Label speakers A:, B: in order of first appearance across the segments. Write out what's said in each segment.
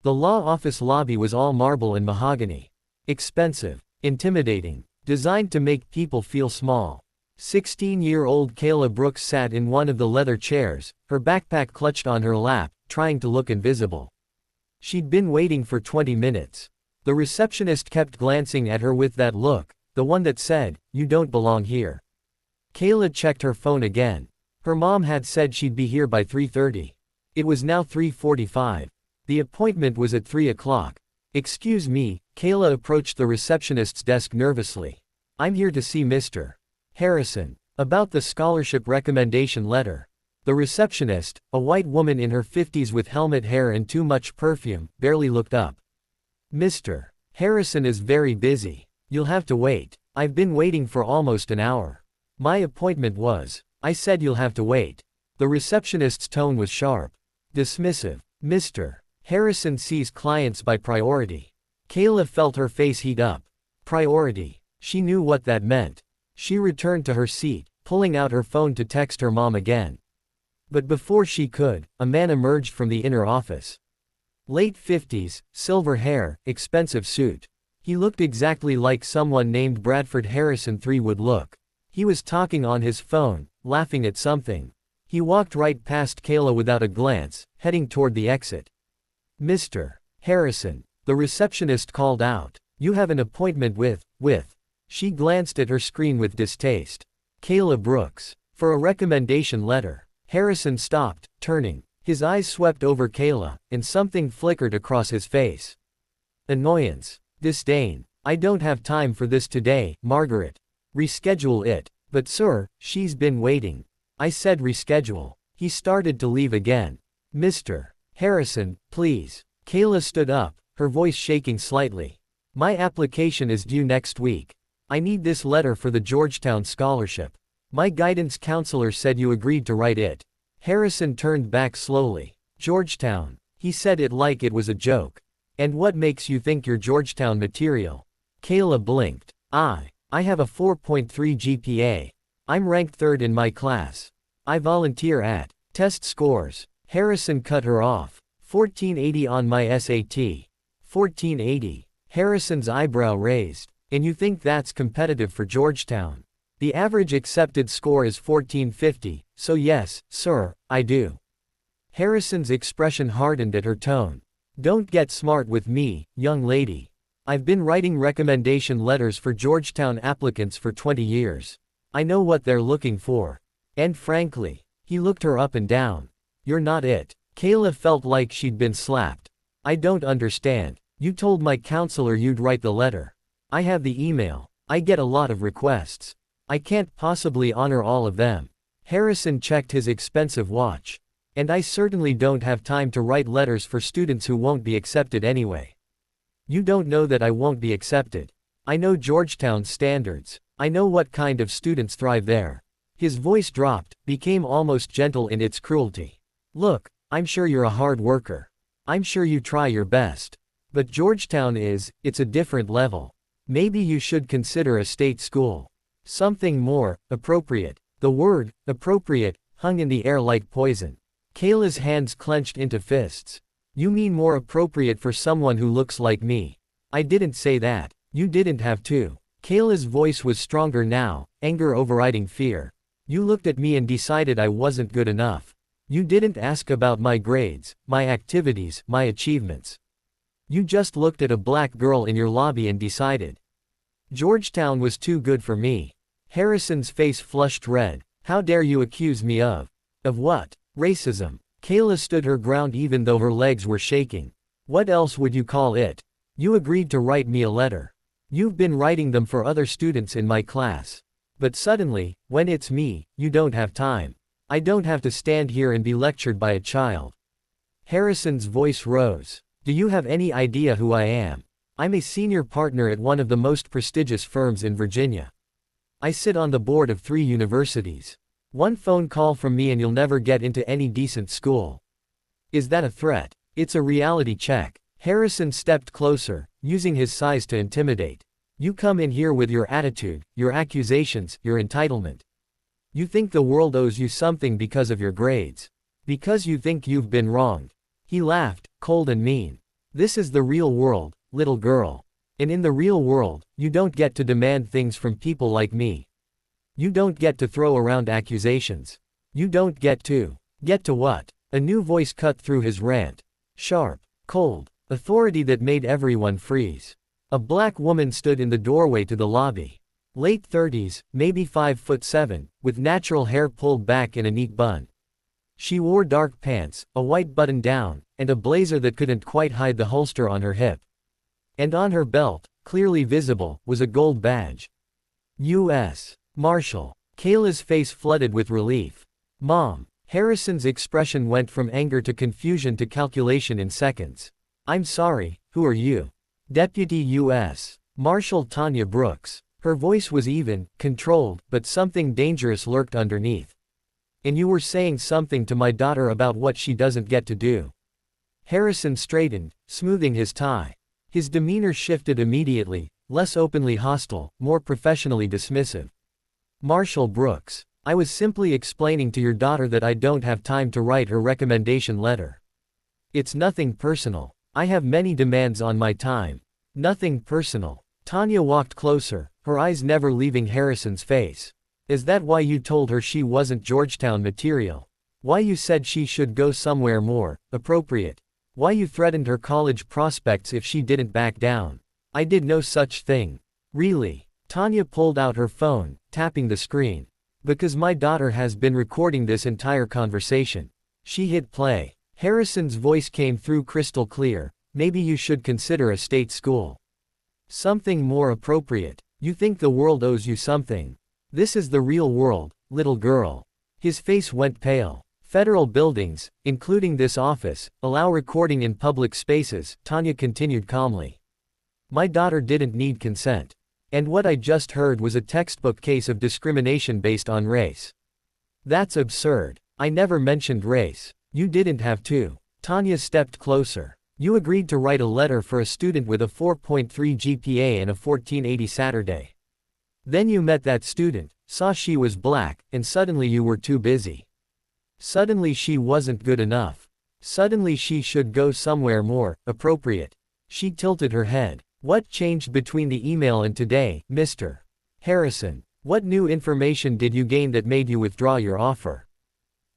A: The law office lobby was all marble and mahogany. Expensive. Intimidating. Designed to make people feel small. 16-year-old Kayla Brooks sat in one of the leather chairs, her backpack clutched on her lap, trying to look invisible. She'd been waiting for 20 minutes. The receptionist kept glancing at her with that look, the one that said, "You don't belong here." Kayla checked her phone again. Her mom had said she'd be here by 3:30. It was now 3:45. The appointment was at 3 o'clock. "Excuse me," Kayla approached the receptionist's desk nervously. "I'm here to see Mr. Harrison. About the scholarship recommendation letter." The receptionist, a white woman in her 50s with helmet hair and too much perfume, barely looked up. "Mr. Harrison is very busy. You'll have to wait. I've been waiting for almost an hour." "My appointment was." "I said you'll have to wait." The receptionist's tone was sharp. Dismissive. "Mr. Harrison sees clients by priority." Kayla felt her face heat up. Priority. She knew what that meant. She returned to her seat, pulling out her phone to text her mom again. But before she could, a man emerged from the inner office. Late 50s, silver hair, expensive suit. He looked exactly like someone named Bradford Harrison III would look. He was talking on his phone, laughing at something. He walked right past Kayla without a glance, heading toward the exit. "Mr. Harrison," the receptionist called out. "You have an appointment with. She glanced at her screen with distaste. "Kayla Brooks. For a recommendation letter." Harrison stopped, turning. His eyes swept over Kayla, and something flickered across his face. Annoyance. Disdain. "I don't have time for this today, Margaret. Reschedule it." "But sir, she's been waiting." "I said reschedule." He started to leave again. "Mr. Harrison, please." Kayla stood up, her voice shaking slightly. "My application is due next week. I need this letter for the Georgetown scholarship. My guidance counselor said you agreed to write it." Harrison turned back slowly. "Georgetown." He said it like it was a joke. "And what makes you think you're Georgetown material?" Kayla blinked. I have a 4.3 GPA. I'm ranked 3rd in my class. I volunteer at test scores." Harrison cut her off. 1480 on my SAT. 1480. Harrison's eyebrow raised. "And you think that's competitive for Georgetown?" "The average accepted score is 1450, so yes, sir, I do." Harrison's expression hardened at her tone. "Don't get smart with me, young lady. I've been writing recommendation letters for Georgetown applicants for 20 years. I know what they're looking for. And frankly," he looked her up and down, "you're not it." Kayla felt like she'd been slapped. "I don't understand. You told my counselor you'd write the letter. I have the email. I get a lot of requests. I can't possibly honor all of them." Harrison checked his expensive watch. "And I certainly don't have time to write letters for students who won't be accepted anyway." "You don't know that I won't be accepted. I know Georgetown's standards. I know what kind of students thrive there." His voice dropped, became almost gentle in its cruelty. "Look, I'm sure you're a hard worker. I'm sure you try your best. But Georgetown it's a different level. Maybe you should consider a state school. Something more appropriate." The word appropriate hung in the air like poison. Kayla's hands clenched into fists. "You mean more appropriate for someone who looks like me?" "I didn't say that. You didn't have to." Kayla's voice was stronger now, anger overriding fear. "You looked at me and decided I wasn't good enough. You didn't ask about my grades, my activities, my achievements. You just looked at a black girl in your lobby and decided. Georgetown was too good for me." Harrison's face flushed red. "How dare you accuse me of what? Racism." Kayla stood her ground even though her legs were shaking. "What else would you call it? You agreed to write me a letter. You've been writing them for other students in my class. But suddenly, when it's me, you don't have time. I don't have to stand here and be lectured by a child." Harrison's voice rose. "Do you have any idea who I am? I'm a senior partner at one of the most prestigious firms in Virginia. I sit on the board of 3 universities. One phone call from me and you'll never get into any decent school. Is that a threat?" "It's a reality check." Harrison stepped closer, using his size to intimidate. "You come in here with your attitude, your accusations, your entitlement. You think the world owes you something because of your grades. Because you think you've been wronged." He laughed, cold and mean. This is the real world, little girl. And in the real world, you don't get to demand things from people like me. You don't get to throw around accusations. You don't get to. Get to what? A new voice cut through his rant. Sharp, cold, authority that made everyone freeze. A black woman stood in the doorway to the lobby. Late 30s, maybe 5'7", with natural hair pulled back in a neat bun. She wore dark pants, a white button-down, and a blazer that couldn't quite hide the holster on her hip. And on her belt, clearly visible, was a gold badge. U.S. Marshal. Kayla's face flooded with relief. Mom. Harrison's expression went from anger to confusion to calculation in seconds. I'm sorry, who are you? Deputy U.S. Marshal Tanya Brooks. Her voice was even, controlled, but something dangerous lurked underneath. And you were saying something to my daughter about what she doesn't get to do. Harrison straightened, smoothing his tie. His demeanor shifted immediately, less openly hostile, more professionally dismissive. Marshal Brooks. I was simply explaining to your daughter that I don't have time to write her recommendation letter. It's nothing personal. I have many demands on my time. Nothing personal. Tanya walked closer, her eyes never leaving Harrison's face. Is that why you told her she wasn't Georgetown material? Why you said she should go somewhere more appropriate? Why you threatened her college prospects if she didn't back down? I did no such thing. Really? Tanya pulled out her phone, tapping the screen. Because my daughter has been recording this entire conversation. She hit play. Harrison's voice came through crystal clear. Maybe you should consider a state school. Something more appropriate. You think the world owes you something. This is the real world, little girl. His face went pale. Federal buildings, including this office, allow recording in public spaces, Tanya continued calmly. My daughter didn't need consent. And what I just heard was a textbook case of discrimination based on race. That's absurd. I never mentioned race. You didn't have to. Tanya stepped closer. You agreed to write a letter for a student with a 4.3 GPA and a 1480 Saturday. Then you met that student, saw she was black, and suddenly you were too busy. Suddenly she wasn't good enough. Suddenly she should go somewhere more appropriate. She tilted her head. What changed between the email and today, Mr. Harrison? What new information did you gain that made you withdraw your offer?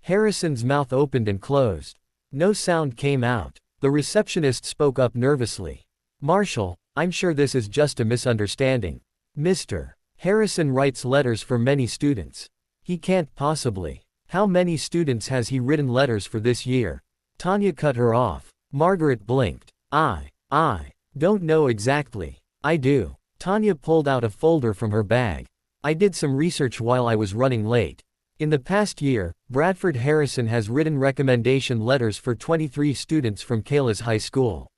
A: Harrison's mouth opened and closed. No sound came out. The receptionist spoke up nervously. Marshal, I'm sure this is just a misunderstanding. Mr. Harrison writes letters for many students. He can't possibly. How many students has he written letters for this year? Tanya cut her off. Margaret blinked. I don't know exactly. I do. Tanya pulled out a folder from her bag. I did some research while I was running late. In the past year, Bradford Harrison has written recommendation letters for 23 students from Kayla's high school.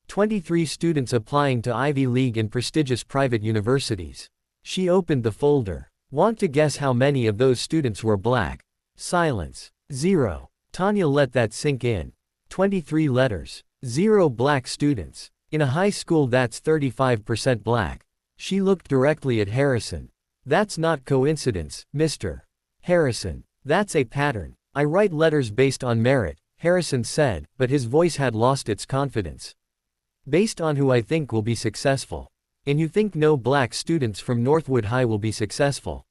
A: 23 students applying to Ivy League and prestigious private universities. She opened the folder. Want to guess how many of those students were black? Silence. 0. Tanya let that sink in. 23 letters. 0 black students. In a high school that's 35% black. She looked directly at Harrison. That's not coincidence, Mr. Harrison. That's a pattern. I write letters based on merit, Harrison said, but his voice had lost its confidence. Based on who I think will be successful. And you think no black students from Northwood High will be successful?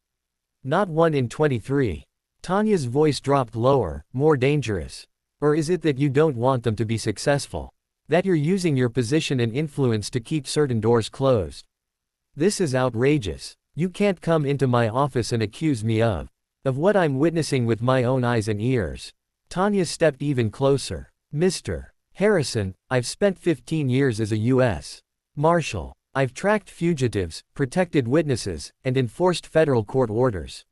A: Not 1 in 23. Tanya's voice dropped lower, more dangerous. Or is it that you don't want them to be successful? That you're using your position and influence to keep certain doors closed? This is outrageous. You can't come into my office and accuse me of what I'm witnessing with my own eyes and ears. Tanya stepped even closer. Mr. Harrison, I've spent 15 years as a U.S. Marshal. I've tracked fugitives, protected witnesses, and enforced federal court orders.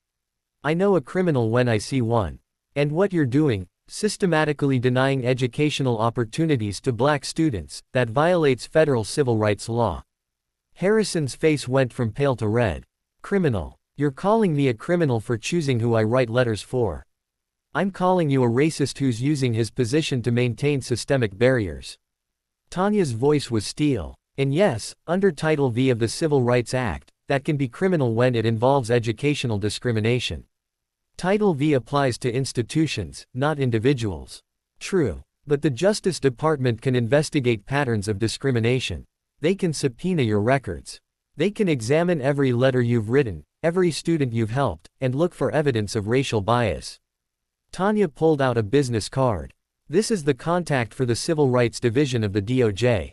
A: I know a criminal when I see one. And what you're doing, systematically denying educational opportunities to black students, that violates federal civil rights law. Harrison's face went from pale to red. Criminal. You're calling me a criminal for choosing who I write letters for. I'm calling you a racist who's using his position to maintain systemic barriers. Tanya's voice was steel. And yes, under Title V of the Civil Rights Act, that can be criminal when it involves educational discrimination. Title V applies to institutions, not individuals. True. But the Justice Department can investigate patterns of discrimination. They can subpoena your records. They can examine every letter you've written, every student you've helped, and look for evidence of racial bias. Tanya pulled out a business card. This is the contact for the Civil Rights Division of the DOJ.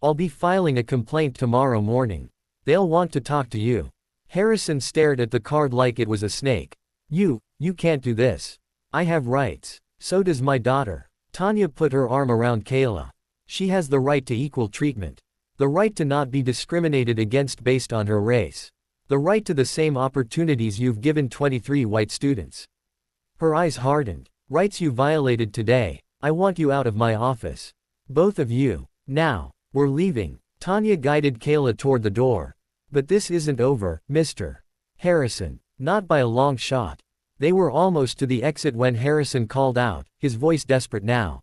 A: I'll be filing a complaint tomorrow morning. They'll want to talk to you. Harrison stared at the card like it was a snake. You can't do this. I have rights. So does my daughter. Tanya put her arm around Kayla. She has the right to equal treatment. The right to not be discriminated against based on her race. The right to the same opportunities you've given 23 white students. Her eyes hardened. Rights you violated today. I want you out of my office. Both of you. Now. We're leaving. Tanya guided Kayla toward the door. But this isn't over, Mr. Harrison. Not by a long shot. They were almost to the exit when Harrison called out, his voice desperate now.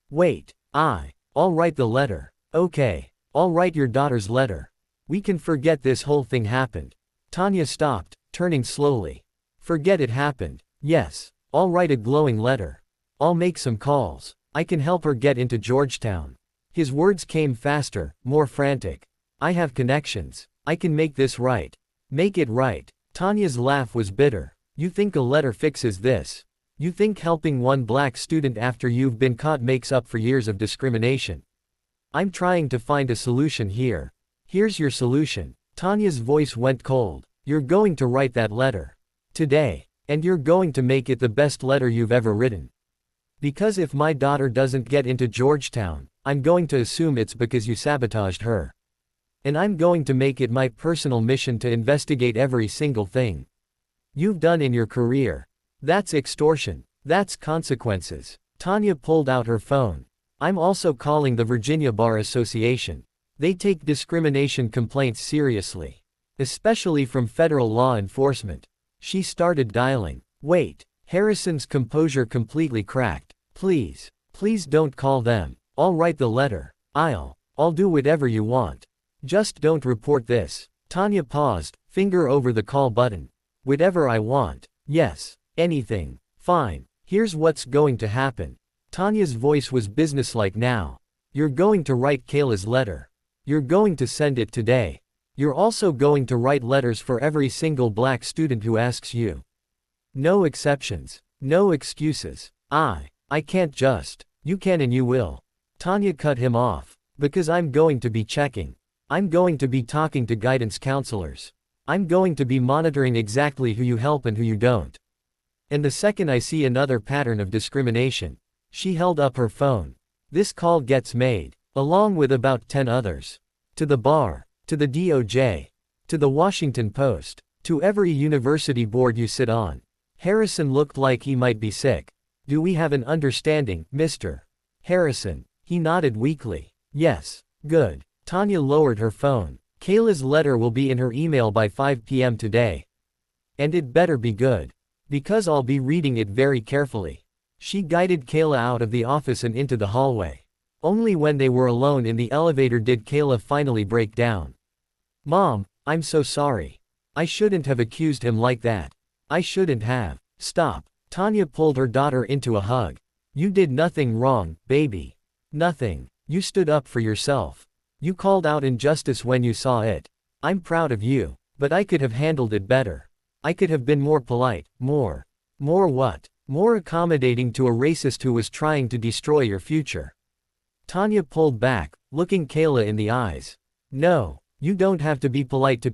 A: Wait. I'll write the letter. Okay. I'll write your daughter's letter. We can forget this whole thing happened. Tanya stopped, turning slowly. Forget it happened. Yes. I'll write a glowing letter. I'll make some calls. I can help her get into Georgetown. His words came faster, more frantic. I have connections. I can make this right. Make it right. Tanya's laugh was bitter. You think a letter fixes this? You think helping one black student after you've been caught makes up for years of discrimination? I'm trying to find a solution here. Here's your solution. Tanya's voice went cold. You're going to write that letter. Today. And you're going to make it the best letter you've ever written. Because if my daughter doesn't get into Georgetown, I'm going to assume it's because you sabotaged her. And I'm going to make it my personal mission to investigate every single thing you've done in your career. That's extortion. That's consequences. Tanya pulled out her phone. I'm also calling the Virginia Bar Association. They take discrimination complaints seriously. Especially from federal law enforcement. She started dialing. Wait. Harrison's composure completely cracked. Please don't call them. I'll write the letter. I'll do whatever you want. Just don't report this. Tanya paused, finger over the call button. Whatever I want. Yes. Anything. Fine. Here's what's going to happen. Tanya's voice was businesslike now. You're going to write Kayla's letter. You're going to send it today. You're also going to write letters for every single black student who asks you. No exceptions. No excuses. I can't just. You can and you will. Tanya cut him off. Because I'm going to be checking. I'm going to be talking to guidance counselors. I'm going to be monitoring exactly who you help and who you don't. And the second I see another pattern of discrimination. She held up her phone. This call gets made, along with about 10 others. To the bar, to the DOJ, to the Washington Post, to every university board you sit on. Harrison looked like he might be sick. Do we have an understanding, Mr. Harrison? He nodded weakly. Yes. Good. Tanya lowered her phone. Kayla's letter will be in her email by 5 p.m. today. And it better be good. Because I'll be reading it very carefully. She guided Kayla out of the office and into the hallway. Only when they were alone in the elevator did Kayla finally break down. Mom, I'm so sorry. I shouldn't have accused him like that. I shouldn't have. Stop. Tanya pulled her daughter into a hug. You did nothing wrong, baby. Nothing. You stood up for yourself. You called out injustice when you saw it. I'm proud of you. But I could have handled it better. I could have been more polite, more what? More accommodating to a racist who was trying to destroy your future. Tanya pulled back, looking Kayla in the eyes. No, you don't have to be polite to